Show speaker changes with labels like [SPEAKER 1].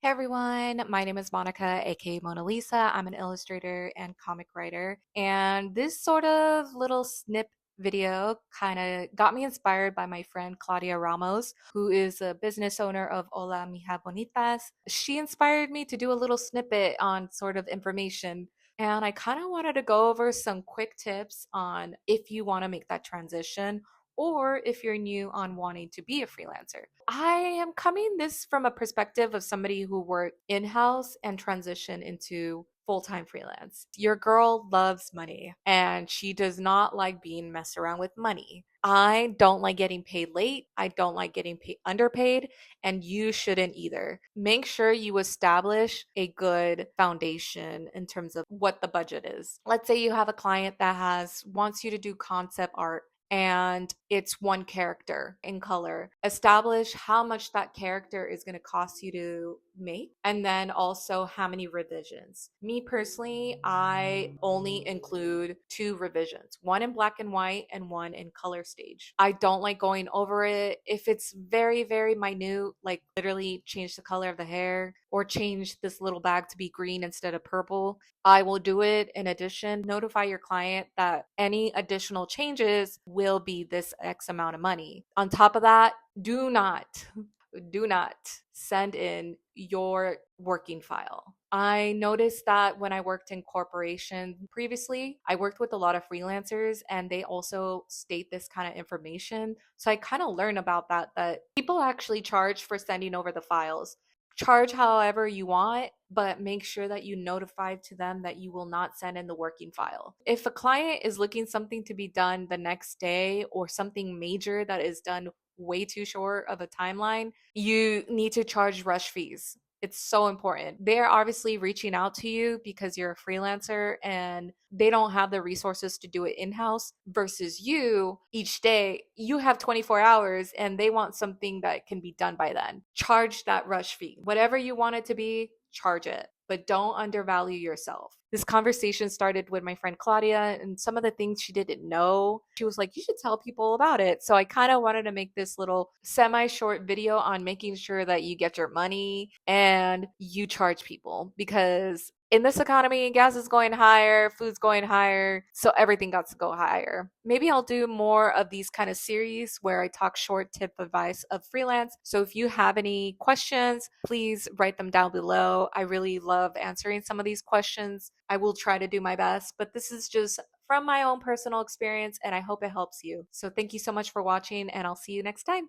[SPEAKER 1] Hey everyone, my name is Monica, aka Mona Lisa. I'm an illustrator and comic writer, and this sort of little snip video kind of got me inspired by my friend Claudia Ramos, who is a business owner of Hola Mija Bonitas. She inspired me to do a little snippet on sort of information. And I kind of wanted to go over some quick tips on if you want to make that transition or if you're new on wanting to be a freelancer. I am coming this from a perspective of somebody who worked in house and transitioned into full time freelance. Your girl loves money and she does not like being messed around with money. I don't like getting paid late. I don't like getting underpaid, and you shouldn't either. Make sure you establish a good foundation in terms of what the budget is. Let's say you have a client that has wants you to do concept art and it's one character in color. Establish how much that character is going to cost you to make, and then also how many revisions. Me personally, I only include two revisions, one in black and white and one in color stage. I don't like going over it. If it's very, very minute, like literally change the color of the hair or change this little bag to be green instead of purple, I will do it. In addition, notify your client that any additional changes will be this X amount of money. On top of that, do not, do not send in your working file. I noticed that when I worked in corporation previously, I worked with a lot of freelancers and they also state this kind of information. So I kind of learned about that people actually charge for sending over the files. Charge however you want, but make sure that you notify to them that you will not send in the working file. If a client is looking something to be done the next day or something major that is done way too short of a timeline, you need to charge rush fees. It's so important. They're obviously reaching out to you because you're a freelancer and they don't have the resources to do it in house, versus you each day, you have 24 hours and they want something that can be done by then. Charge that rush fee. Whatever you want it to be, charge it, but don't undervalue yourself. This conversation started with my friend Claudia, and some of the things she didn't know, she was like, you should tell people about it. So I kind of wanted to make this little semi short video on making sure that you get your money and you charge people, because in this economy, gas is going higher, food's going higher, so everything got to go higher. Maybe I'll do more of these kind of series where I talk short tip advice of freelance. So if you have any questions, please write them down below. I really love answering some of these questions. I will try to do my best, but this is just from my own personal experience and I hope it helps you. So thank you so much for watching and I'll see you next time.